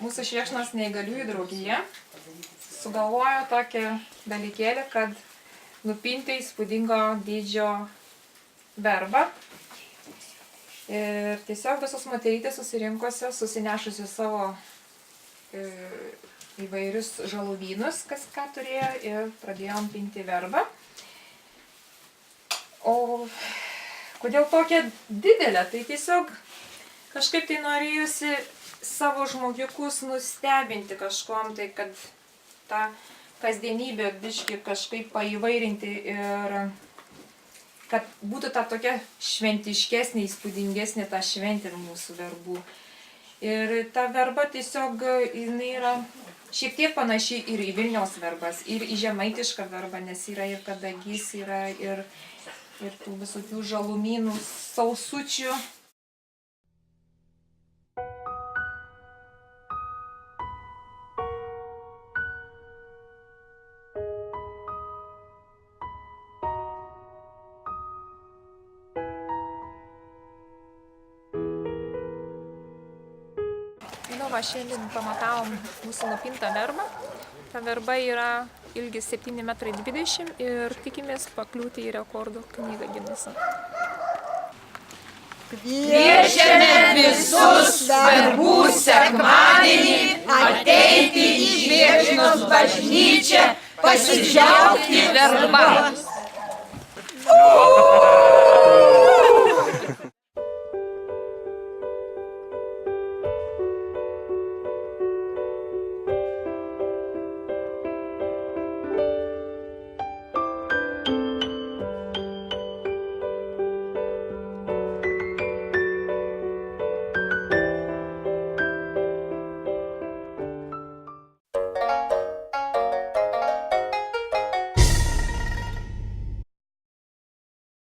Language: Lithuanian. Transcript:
mūsų Švėkšnos neįgaliųjų draugija sugalvojo tokį dalykėlį, kad nupinti įspūdingo dydžio verbą. Ir tiesiog visos moterytės susirinkusios, susinešusios savo įvairius žaluvynus, kas ką turėjo, ir pradėjom pinti verbą. O kodėl tokia didelė? Tai tiesiog kažkaip tai norėjusi savo žmogiukus nustebinti kažkuom, tai kad tą kasdienybę biškį kažkaip paįvairinti ir kad būtų ta tokia šventiškesnė, įspūdingesnė ta šventė mūsų verbų. Ir ta verba tiesiog jinai yra šiek tiek panaši ir į Vilniaus verbas, ir į žemaitišką verbą, nes yra ir kadagys, yra ir tų visokių žalumynų, sausučių. Va, šiandien pamatavom mūsų nupintą verbą. Ta verba yra ilgis 7,20 m ir tikimės pakliūti į rekordų knygą Gineso. Kviečiame visus verbų sekmadienį ateiti į Švėkšnos bažnyčią pasidžiaugti verba.